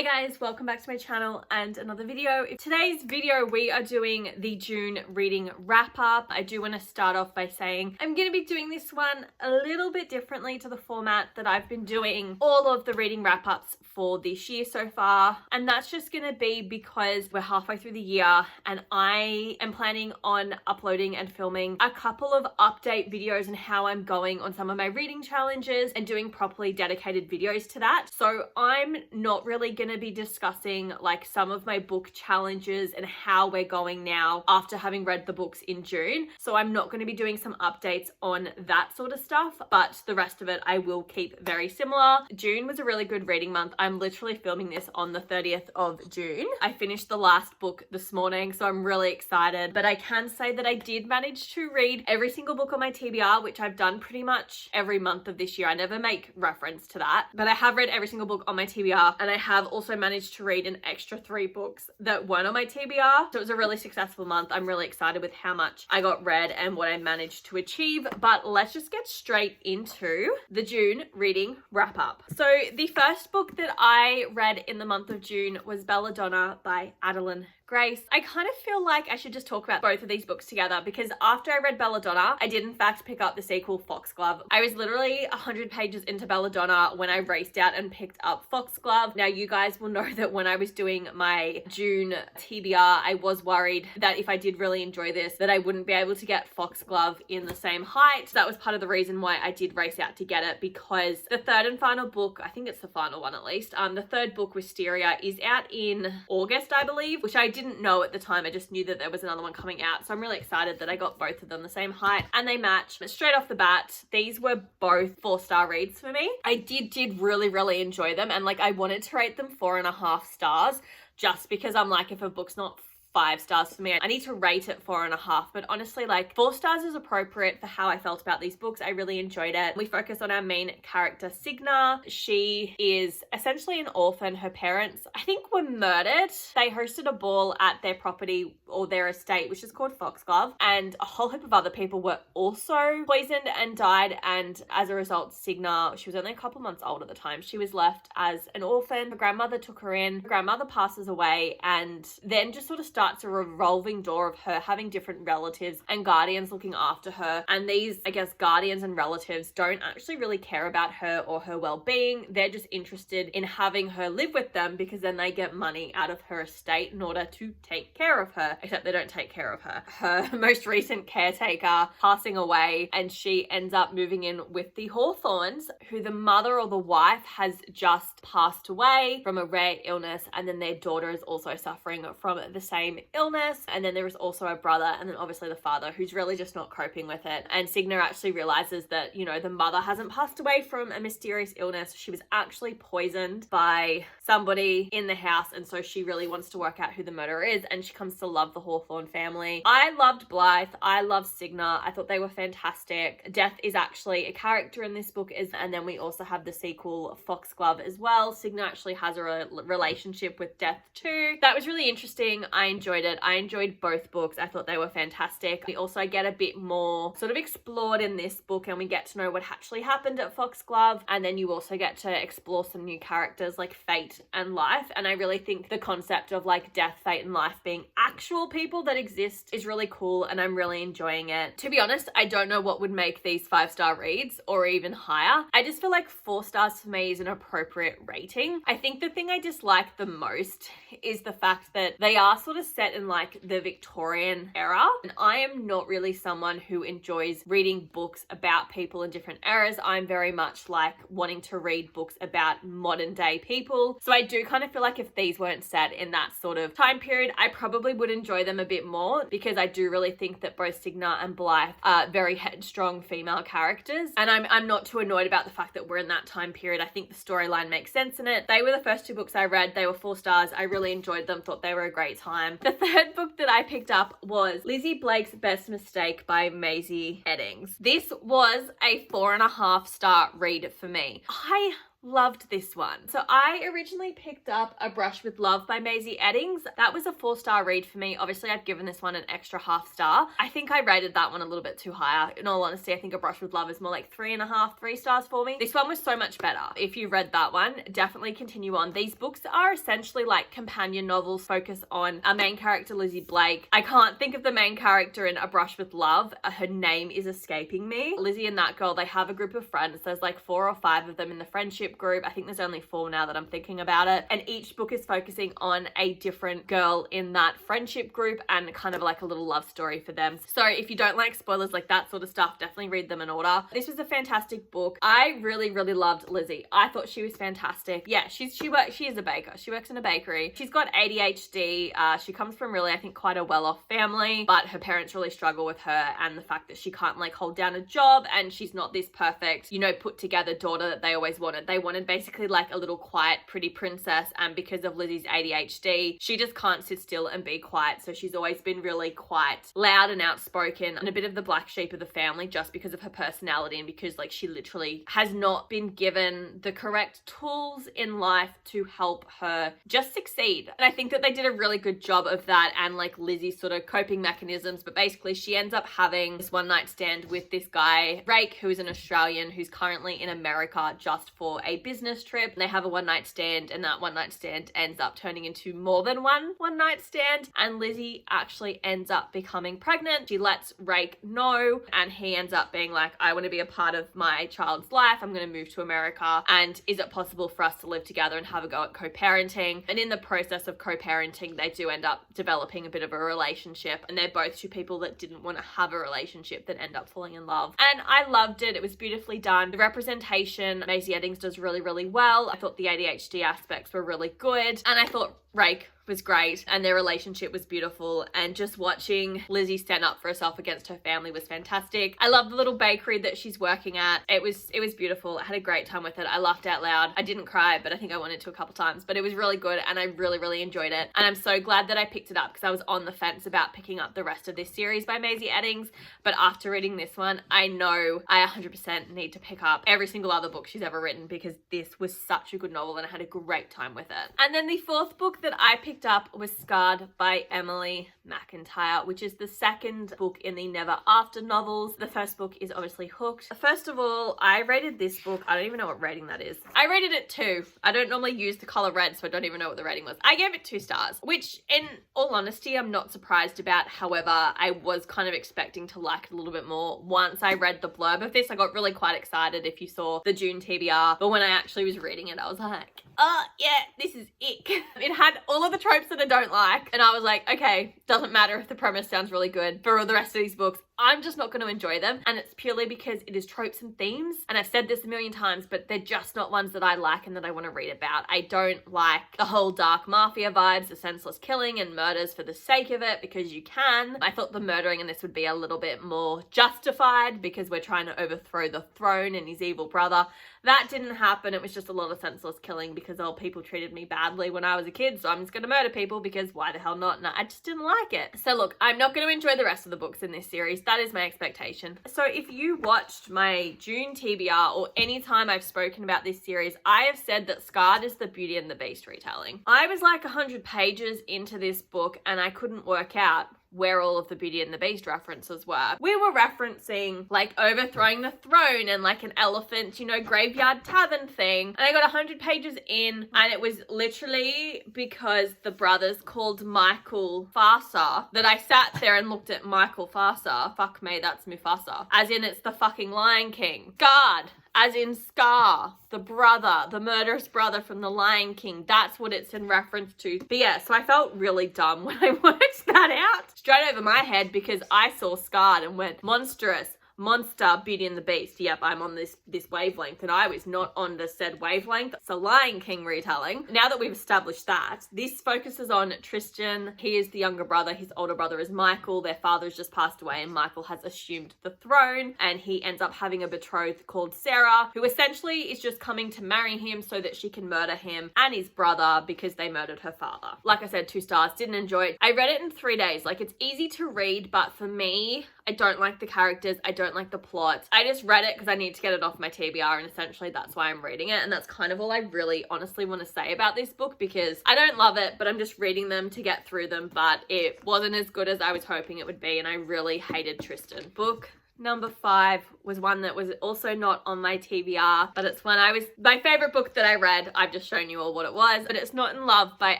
Hey guys, welcome back to my channel and another video. In today's video, we are doing the June reading wrap up. I do want to start off by saying I'm going to be doing this one a little bit differently to the format that I've been doing all of the reading wrap ups for this year so far. And that's just going to be because we're halfway through the year and I am planning on uploading and filming a couple of update videos and how I'm going on some of my reading challenges and doing properly dedicated videos to that. So I'm not really going to be discussing like some of my book challenges and how we're going now after having read the books in June. So I'm not going to be doing some updates on that sort of stuff, but the rest of it I will keep very similar. June was a really good reading month. I'm literally filming this on the 30th of June. I finished the last book this morning, so I'm really excited, but I can say that I did manage to read every single book on my TBR, which I've done pretty much every month of this year. I never make reference to that, but I have read every single book on my TBR, and I have also managed to read an extra 3 books that weren't on my TBR. So it was a really successful month. I'm really excited with how much I got read and what I managed to achieve, but let's just get straight into the June reading wrap up. So the first book that I read in the month of June was Belladonna by Adeline Grace. I kind of feel like I should just talk about both of these books together because after I read Belladonna, I did in fact pick up the sequel Foxglove. I was literally 100 pages into Belladonna when I raced out and picked up Foxglove. Now you guys will know that when I was doing my June TBR, I was worried that if I did really enjoy this, that I wouldn't be able to get Foxglove in the same height. So that was part of the reason why I did race out to get it, because the third and final book, I think it's the final one at least, the third book, Wisteria, is out in August, I believe, which I didn't know at the time. I just knew that there was another one coming out. So I'm really excited that I got both of them the same height and they match. But straight off the bat, these were both 4-star reads for me. I did really enjoy them, and like I wanted to rate them 4.5 stars just because I'm like, if a book's not 5 stars for me, I need to rate it 4.5. But honestly, like 4 stars is appropriate for how I felt about these books. I really enjoyed it. We focus on our main character, Signa. She is essentially an orphan. Her parents, I think, were murdered. They hosted a ball at their property or their estate, which is called Foxglove, and a whole heap of other people were also poisoned and died. And as a result, Signa, she was only a couple months old at the time, she was left as an orphan. Her grandmother took her in. Her grandmother passes away, and then just sort of starts a revolving door of her having different relatives and guardians looking after her. And these, I guess, guardians and relatives don't actually really care about her or her well-being. They're just interested in having her live with them because then they get money out of her estate in order to take care of her, except they don't take care of her. Her most recent caretaker passing away, and she ends up moving in with the Hawthorns, who the mother or the wife has just passed away from a rare illness, and then their daughter is also suffering from the same illness. And then there is also a brother, and then obviously the father, who's really just not coping with it. And Signa actually realizes that, you know, the mother hasn't passed away from a mysterious illness. She was actually poisoned by somebody in the house, and so she really wants to work out who the murderer is, and she comes to love the Hawthorn family. I loved Blythe. I loved Signa. I thought they were fantastic. Death is actually a character in this book, and then we also have the sequel Foxglove as well. Signa actually has a relationship with Death too. That was really interesting. I enjoyed it. I enjoyed both books. I thought they were fantastic. We also get a bit more sort of explored in this book, and we get to know what actually happened at Foxglove, and then you also get to explore some new characters like Fate and Life. And I really think the concept of like death, fate, and life being actual people that exist is really cool, and I'm really enjoying it. To be honest, I don't know what would make these 5-star reads or even higher. I just feel like 4 stars for me is an appropriate rating. I think the thing I dislike the most is the fact that they are sort of set in like the Victorian era, and I am not really someone who enjoys reading books about people in different eras. I'm very much like wanting to read books about modern day people. So I do kind of feel like if these weren't set in that sort of time period, I probably would enjoy them a bit more, because I do really think that both Signa and Blythe are very headstrong female characters, and I'm not too annoyed about the fact that we're in that time period. I think the storyline makes sense in it. They were the first 2 books I read. They were 4 stars. I really enjoyed them, thought they were a great time. The third book that I picked up was Lizzie Blake's Best Mistake by Maisie Eddings. This was a 4.5-star read for me. I loved this one. So I originally picked up A Brush with Love by Maisie Eddings. That was a 4-star read for me. Obviously, I'd given this one an extra half star. I think I rated that one a little bit too high. In all honesty, I think A Brush with Love is more like 3.5, 3 stars for me. This one was so much better. If you read that one, definitely continue on. These books are essentially like companion novels, focus on a main character, Lizzie Blake. I can't think of the main character in A Brush with Love. Her name is escaping me. Lizzie and that girl, they have a group of friends. There's like 4 or 5 of them in the friendship group. I think there's only 4 now that I'm thinking about it. And each book is focusing on a different girl in that friendship group and kind of like a little love story for them. So if you don't like spoilers like that sort of stuff, definitely read them in order. This was a fantastic book. I really, really loved Lizzie. I thought she was fantastic. Yeah, she is a baker. She works in a bakery. She's got ADHD. She comes from really, I think, quite a well-off family, but her parents really struggle with her and the fact that she can't like hold down a job, and she's not this perfect, you know, put together daughter that they always wanted. They wanted basically like a little quiet, pretty princess, and because of Lizzie's ADHD, she just can't sit still and be quiet. So she's always been really quite loud and outspoken and a bit of the black sheep of the family just because of her personality and because like she literally has not been given the correct tools in life to help her just succeed. And I think that they did a really good job of that and like Lizzie's sort of coping mechanisms. But basically she ends up having this one night stand with this guy, Rake, who is an Australian who's currently in America just for a business trip. And they have a one night stand, and that one night stand ends up turning into more than one night stand. And Lizzie actually ends up becoming pregnant. She lets Rake know, and he ends up being like, I want to be a part of my child's life. I'm going to move to America. And is it possible for us to live together and have a go at co-parenting? And in the process of co-parenting, they do end up developing a bit of a relationship. And they're both 2 people that didn't want to have a relationship that end up falling in love. And I loved it. It was beautifully done. The representation, Maisie Eddings does really, really well. I thought the ADHD aspects were really good. And I thought Rake was great and their relationship was beautiful, and just watching Lizzie stand up for herself against her family was fantastic. I love the little bakery that she's working at. It was beautiful. I had a great time with it. I laughed out loud. I didn't cry, but I think I wanted to a couple times, but it was really good and I really, really enjoyed it. And I'm so glad that I picked it up because I was on the fence about picking up the rest of this series by Maisie Eddings, but after reading this one, I know I 100% need to pick up every single other book she's ever written because this was such a good novel and I had a great time with it. And then the 4th book that I picked up was Scarred by Emily McIntyre, which is the 2nd book in the Never After novels. The 1st book is obviously Hooked. First of all, I rated this book, I don't even know what rating that is. I rated it 2. I don't normally use the color red, so I don't even know what the rating was. I gave it 2 stars, which in all honesty, I'm not surprised about. However, I was kind of expecting to like it a little bit more. Once I read the blurb of this, I got really quite excited if you saw the June TBR, but when I actually was reading it, I was like, oh yeah, this is ick. It had all of the tropes that I don't like, and I was like, okay, doesn't matter if the premise sounds really good. For all the rest of these books, I'm just not going to enjoy them, and it's purely because it is tropes and themes, and I've said this a million times, but they're just not ones that I like and that I want to read about. I don't like the whole dark mafia vibes, the senseless killing and murders for the sake of it because you can. I thought the murdering in this would be a little bit more justified because we're trying to overthrow the throne and his evil brother. That didn't happen. It was just a lot of senseless killing because old people treated me badly when I was a kid, so I'm just going to murder people because why the hell not? No, I just didn't like it. So look, I'm not going to enjoy the rest of the books in this series. That is my expectation. So if you watched my June TBR or any time I've spoken about this series, I have said that Scarred is the Beauty and the Beast retelling. I was like 100 pages into this book and I couldn't work out where all of the Beauty and the Beast references were. We were referencing like overthrowing the throne and like an elephant, you know, graveyard tavern thing. And I got 100 pages in and it was literally because the brothers called Michael Farsa that I sat there and looked at Michael Farsa. Fuck me, that's Mufasa. As in it's the fucking Lion King. Scarred. As in Scar, the brother, the murderous brother from the Lion King. That's what it's in reference to. But yeah, so I felt really dumb when I worked that out. Straight over my head because I saw Scarred and went, monstrous. Monster, Beauty and the Beast. Yep, I'm on this wavelength, and I was not on the said wavelength. It's a Lion King retelling. Now that we've established that, this focuses on Tristan. He is the younger brother. His older brother is Michael. Their father's just passed away, and Michael has assumed the throne, and he ends up having a betrothed called Sarah, who essentially is just coming to marry him so that she can murder him and his brother because they murdered her father. Like I said, 2 stars. Didn't enjoy it. I read it in 3 days. Like, it's easy to read, but for me, I don't like the characters. I don't like the plot. I just read it because I need to get it off my TBR, and essentially that's why I'm reading it. And that's kind of all I really honestly want to say about this book, because I don't love it, but I'm just reading them to get through them. But it wasn't as good as I was hoping it would be, and I really hated Tristan. Book number 5 was one that was also not on my TBR, but it's my favorite book that I read. I've just shown you all what it was, but it's Not in Love by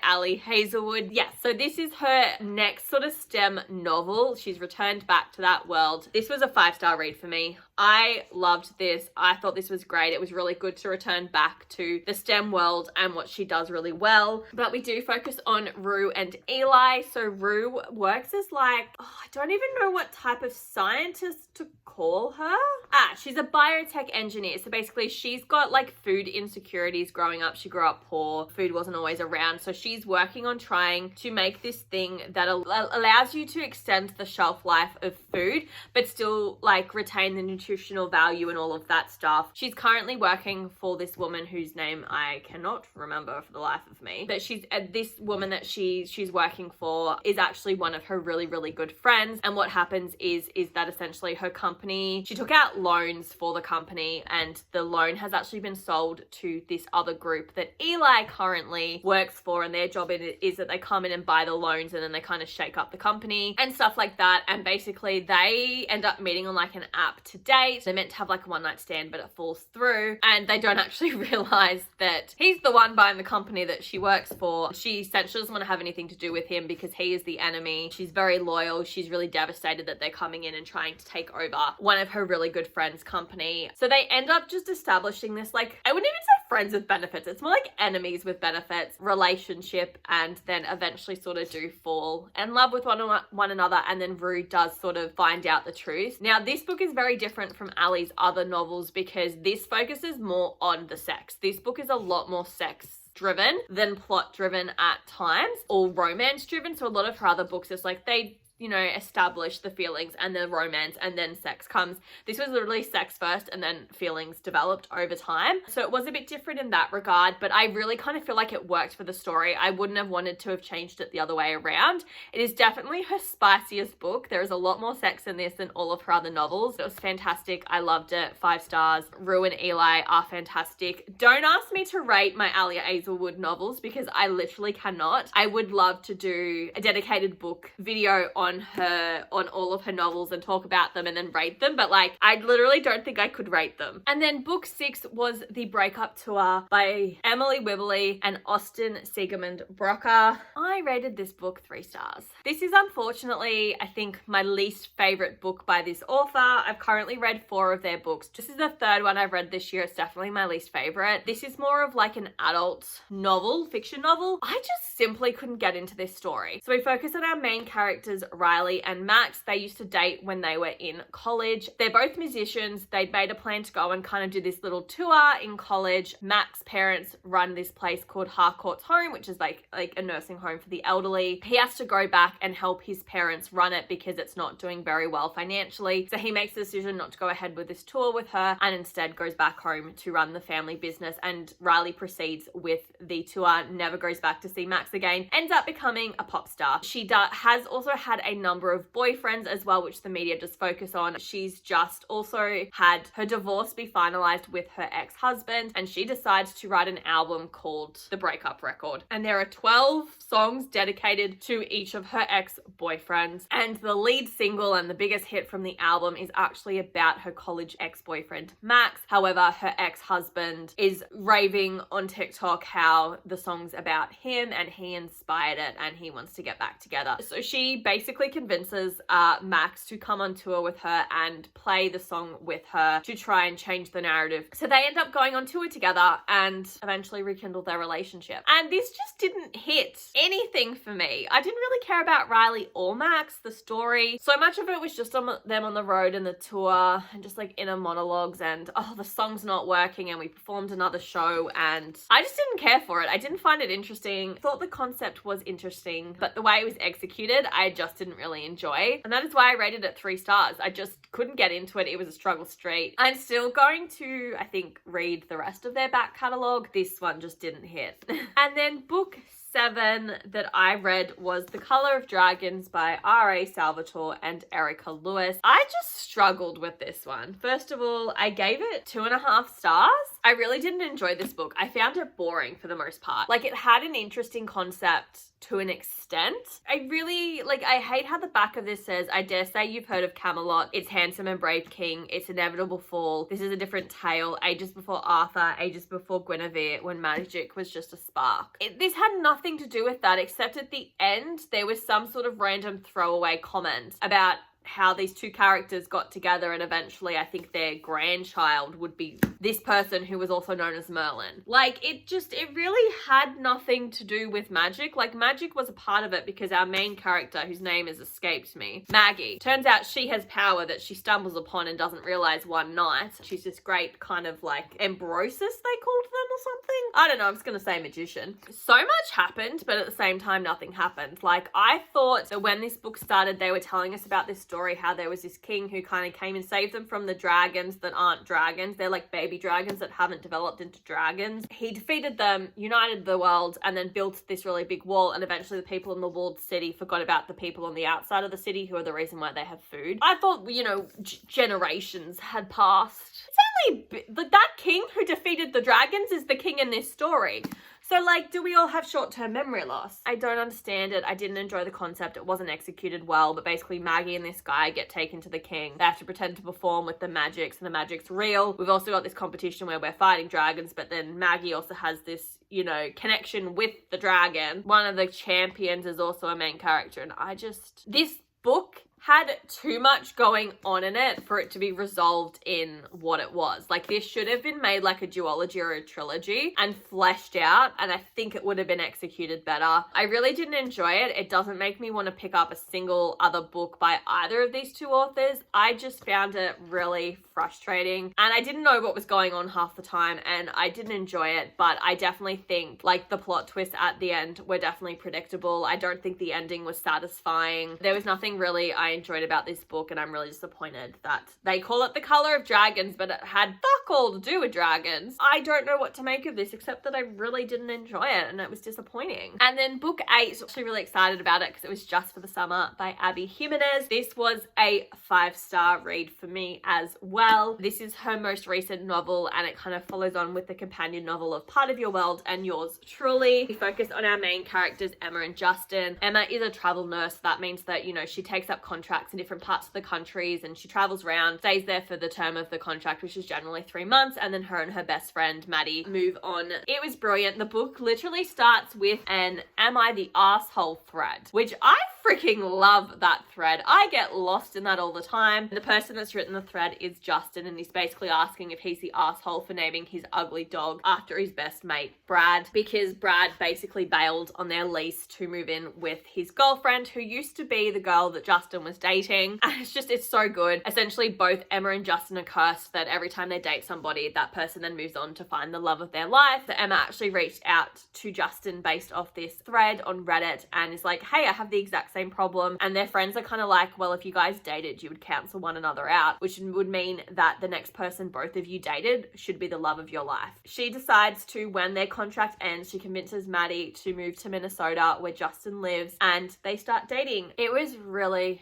Hazelwood. Yes, so this is her next sort of STEM novel. She's returned back to that world. This was a 5-star read for me. I loved this. I thought this was great. It was really good to return back to the STEM world and what she does really well. But we do focus on Rue and Eli. So Rue works as I don't even know what type of scientist to call her. She's a biotech engineer. So basically she's got like food insecurities growing up. She grew up poor. Food wasn't always around. So she's working on trying to make this thing that allows you to extend the shelf life of food, but still like retain the nutritional value and all of that stuff. She's currently working for this woman whose name I cannot remember for the life of me. But this woman that she's working for is actually one of her really, really good friends. And what happens is that essentially her company, she took out loans for the company, and the loan has actually been sold to this other group that Eli currently works for, and their job is that they come in and buy the loans, and then they kind of shake up the company and stuff like that. And basically they end up meeting on like an app to date. They're meant to have like a one-night stand, but it falls through, and they don't actually realize that he's the one buying the company that she works for. She essentially doesn't want to have anything to do with him because he is the enemy. She's very loyal. She's really devastated that they're coming in and trying to take over one of her really good friends' company. So they end up just establishing this, like, I wouldn't even say friends with benefits. It's more like enemies with benefits relationship, and then eventually sort of do fall in love with one another. And then Rue does sort of find out the truth. Now, this book is very different from Ali's other novels because this focuses more on the sex. This book is a lot more sex driven than plot driven at times, or romance driven. So a lot of her other books is like they establish the feelings and the romance and then sex comes. This was literally sex first and then feelings developed over time. So it was a bit different in that regard, but I really kind of feel like it worked for the story. I wouldn't have wanted to have changed it the other way around. It is definitely her spiciest book. There is a lot more sex in this than all of her other novels. It was fantastic. I loved it. 5 stars. Rue and Eli are fantastic. Don't ask me to rate my Hazelwood novels because I literally cannot. I would love to do a dedicated book video on all of her novels and talk about them and then rate them, but like I literally don't think I could rate them. And then book 6 was The Breakup Tour by Emily Wibberley and Austin Siegemund Brocker. I rated this book 3 stars. This is unfortunately, I think, my least favorite book by this author. I've currently read 4 of their books. This is the 3rd one I've read this year. It's definitely my least favorite. This is more of like an adult novel, fiction novel. I just simply couldn't get into this story. So we focus on our main characters, Riley and Max. They used to date when they were in college. They're both musicians. They'd made a plan to go and kind of do this little tour in college. Max's parents run this place called Harcourt's Home, which is like a nursing home for the elderly. He has to go back and help his parents run it because it's not doing very well financially. So he makes the decision not to go ahead with this tour with her and instead goes back home to run the family business. And Riley proceeds with the tour, never goes back to see Max again, ends up becoming a pop star. She has also had a number of boyfriends as well, which the media just focus on. She's just also had her divorce be finalized with her ex-husband, and she decides to write an album called The Breakup Record. And there are 12 songs dedicated to each of her ex-boyfriends. And the lead single and the biggest hit from the album is actually about her college ex-boyfriend, Max. However, her ex-husband is raving on TikTok how the song's about him and he inspired it and he wants to get back together. So she basically convinces Max to come on tour with her and play the song with her to try and change the narrative. So they end up going on tour together and eventually rekindle their relationship. And this just didn't hit anything for me. I didn't really care about Riley or Max, the story. So much of it was just on them on the road and the tour and just like inner monologues and, oh, the song's not working and we performed another show and I just didn't care for it. I didn't find it interesting. Thought the concept was interesting, but the way it was executed, I just didn't really enjoy. And that is why I rated it 3 stars. I just couldn't get into it. It was a struggle street. I'm still going to, I think, read the rest of their back catalogue. This one just didn't hit. And then book 7 that I read was The Color of Dragons by R.A. Salvatore and Erica Lewis. I just struggled with this one. First of all, I gave it 2.5 stars. I really didn't enjoy this book. I found it boring for the most part. Like, it had an interesting concept to an extent. I hate how the back of this says, I dare say you've heard of Camelot. Its handsome and brave king. Its inevitable fall. This is a different tale. Ages before Arthur. Ages before Guinevere. When magic was just a spark. This had nothing to do with that, except at the end, there was some sort of random throwaway comment about how these two characters got together, and eventually I think their grandchild would be this person who was also known as Merlin. Like, it really had nothing to do with magic. Like, magic was a part of it because our main character, whose name has escaped me, Maggie, turns out she has power that she stumbles upon and doesn't realize one night. She's this great kind of like Ambrosis, they called them, or something. I don't know, I'm just gonna say magician. So much happened, but at the same time nothing happened. Like, I thought that when this book started, they were telling us about this story, how there was this king who kind of came and saved them from the dragons that aren't dragons. They're like baby dragons that haven't developed into dragons. He defeated them, united the world, and then built this really big wall, and eventually the people in the walled city forgot about the people on the outside of the city who are the reason why they have food. I thought, generations had passed. It's only that king who defeated the dragons is the king in this story. So, like, do we all have short-term memory loss? I don't understand it. I didn't enjoy the concept. It wasn't executed well, but basically Maggie and this guy get taken to the king. They have to pretend to perform with the magic, so the magic's real. We've also got this competition where we're fighting dragons, but then Maggie also has this, connection with the dragon. One of the champions is also a main character, and this book had too much going on in it for it to be resolved in what it was. Like, this should have been made like a duology or a trilogy and fleshed out, and I think it would have been executed better. I really didn't enjoy it. It doesn't make me want to pick up a single other book by either of these two authors. I just found it really frustrating, and I didn't know what was going on half the time, and I didn't enjoy it, but I definitely think, like, the plot twists at the end were definitely predictable. I don't think the ending was satisfying. There was nothing really I enjoyed about this book, and I'm really disappointed that they call it The Color of Dragons, but it had fuck all to do with dragons. I don't know what to make of this, except that I really didn't enjoy it, and it was disappointing. And then book 8, I'm actually really excited about it because it was just for the summer, by Abby Jiminez. This was a 5-star read for me as well. This is her most recent novel, and it kind of follows on with the companion novel of Part of Your World and Yours Truly. We focus on our main characters, Emma and Justin. Emma is a travel nurse. That means that, she takes up contracts in different parts of the countries, and she travels around, stays there for the term of the contract, which is generally 3 months, and then her and her best friend, Maddie, move on. It was brilliant. The book literally starts with an "Am I the Asshole" thread, which I freaking love that thread. I get lost in that all the time. The person that's written the thread is Justin, and he's basically asking if he's the asshole for naming his ugly dog after his best mate, Brad, because Brad basically bailed on their lease to move in with his girlfriend, who used to be the girl that Justin was dating. And it's so good. Essentially, both Emma and Justin are cursed that every time they date somebody, that person then moves on to find the love of their life. So Emma actually reached out to Justin based off this thread on Reddit and is like, hey, I have the exact same problem. And their friends are kind of like, well, if you guys dated, you would cancel one another out, which would mean that the next person both of you dated should be the love of your life. She decides to, when their contract ends, she convinces Maddie to move to Minnesota where Justin lives, and they start dating. It was really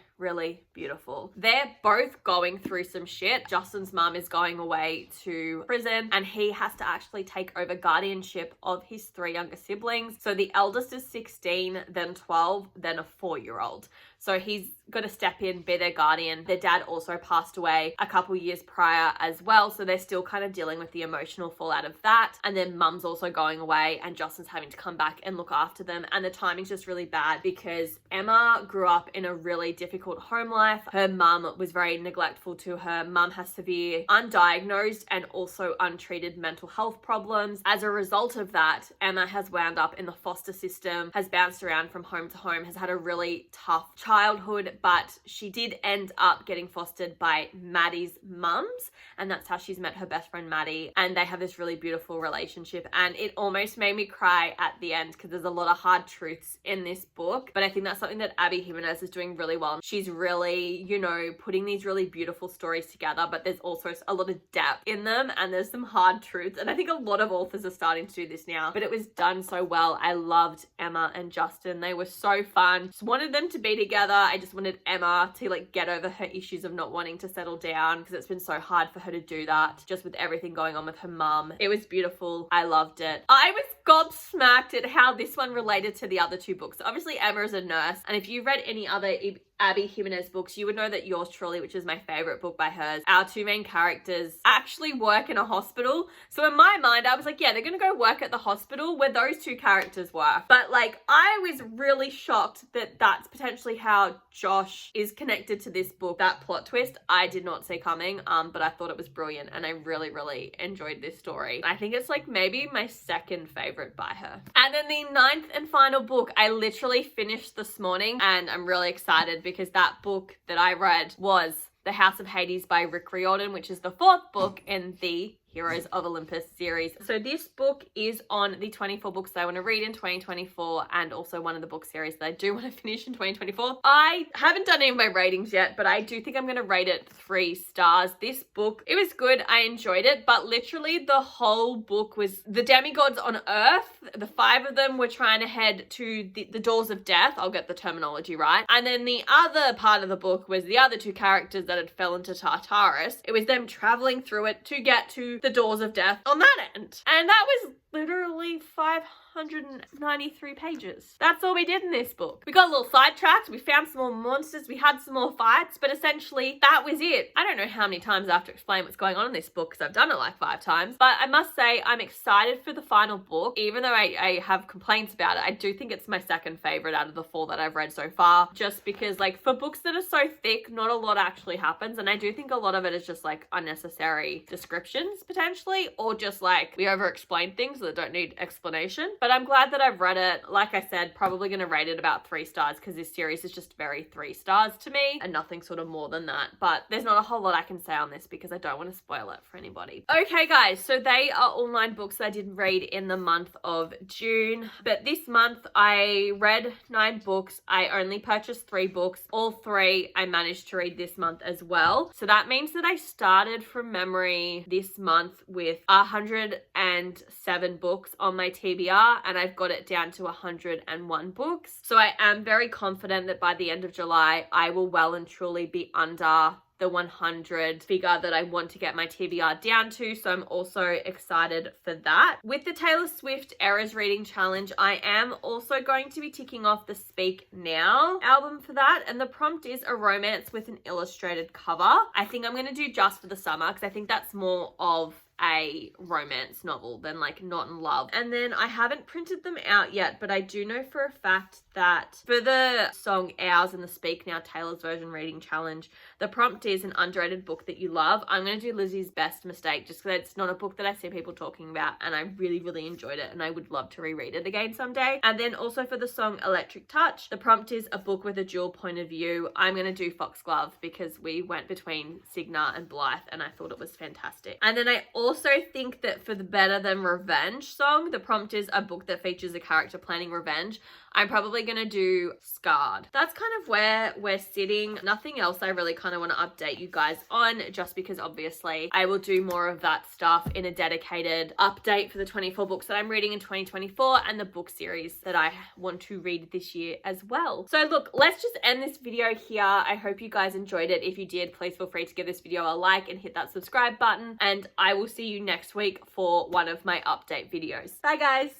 beautiful. They're both going through some shit. Justin's mum is going away to prison, and he has to actually take over guardianship of his 3 younger siblings. So the eldest is 16, then 12, then a 4-year-old. So he's got to step in, be their guardian. Their dad also passed away a couple years prior as well, so they're still kind of dealing with the emotional fallout of that. And then mum's also going away, and Justin's having to come back and look after them. And the timing's just really bad because Emma grew up in a really difficult home life. Her mum was very neglectful to her. Mum has severe undiagnosed and also untreated mental health problems. As a result of that, Emma has wound up in the foster system, has bounced around from home to home, has had a really tough childhood, but she did end up getting fostered by Maddie's mums, and that's how she's met her best friend Maddie, and they have this really beautiful relationship. And it almost made me cry at the end because there's a lot of hard truths in this book, but I think that's something that Abby Jiminez is doing really well. She's she's really, you know, putting these really beautiful stories together, but there's also a lot of depth in them and there's some hard truths. And I think a lot of authors are starting to do this now, but it was done so well. I loved Emma and Justin. They were so fun. Just wanted them to be together. I just wanted Emma to like get over her issues of not wanting to settle down, because it's been so hard for her to do that just with everything going on with her mum. It was beautiful. I loved it. I was gobsmacked at how this one related to the other two books. So obviously Emma is a nurse, and if you read any other Abby Jiminez books, you would know that Yours Truly, which is my favorite book by hers, our two main characters actually work in a hospital. So in my mind, I was like, yeah, they're gonna go work at the hospital where those two characters work. But like, I was really shocked that that's potentially how Josh is connected to this book. That plot twist I did not see coming, but I thought it was brilliant and I really, really enjoyed this story. I think it's like maybe my second favorite by her. And then the 9th and final book, I literally finished this morning and I'm really excited because that book that I read was The House of Hades by Rick Riordan, which is the 4th book in the Heroes of Olympus series. So this book is on the 24 books that I want to read in 2024, and also one of the book series that I do want to finish in 2024. I haven't done any of my ratings yet, but I do think I'm going to rate it 3 stars. This book, it was good. I enjoyed it, but literally the whole book was the demigods on Earth. The 5 of them were trying to head to the doors of death. I'll get the terminology right. And then the other part of the book was the other 2 characters that had fell into Tartarus. It was them traveling through it to get to the doors of death on that end. And that was literally 593 pages. That's all we did in this book. We got a little sidetracked, we found some more monsters, we had some more fights, but essentially that was it. I don't know how many times I have to explain what's going on in this book because I've done it like 5 times, but I must say I'm excited for the final book. Even though I have complaints about it, I do think it's my second favorite out of the 4 that I've read so far, just because like for books that are so thick, not a lot actually happens, and I do think a lot of it is just like unnecessary descriptions potentially, or just like we over explain things that don't need explanation. But I'm glad that I've read it. Like I said, probably going to rate it about 3 stars because this series is just very 3 stars to me and nothing sort of more than that. But there's not a whole lot I can say on this because I don't want to spoil it for anybody. Okay guys, so they are all 9 books that I did read in the month of June. But this month I read 9 books. I only purchased 3 books. All 3 I managed to read this month as well. So that means that I started from memory this month with 107 books on my TBR, and I've got it down to 101 books. So I am very confident that by the end of July, I will well and truly be under the 100 figure that I want to get my TBR down to. So I'm also excited for that. With the Taylor Swift Eras Reading Challenge, I am also going to be ticking off the Speak Now album for that. And the prompt is a romance with an illustrated cover. I think I'm going to do Just for the Summer because I think that's more of a romance novel than like Not in Love. And then I haven't printed them out yet, but I do know for a fact that for the song Ours and the Speak Now Taylor's Version Reading Challenge, the prompt is an underrated book that you love. I'm going to do Lizzie's Best Mistake just because it's not a book that I see people talking about and I really, really enjoyed it and I would love to reread it again someday. And then also for the song Electric Touch, the prompt is a book with a dual point of view. I'm going to do Foxglove because we went between Signa and Blythe and I thought it was fantastic. And then I also think that for the Better Than Revenge song, the prompt is a book that features a character planning revenge. I'm probably going to do Scarred. That's kind of where we're sitting. Nothing else I really kind of want to update you guys on, just because obviously I will do more of that stuff in a dedicated update for the 24 books that I'm reading in 2024 and the book series that I want to read this year as well. So look, let's just end this video here. I hope you guys enjoyed it. If you did, please feel free to give this video a like and hit that subscribe button, and I will see you next week for one of my update videos. Bye guys.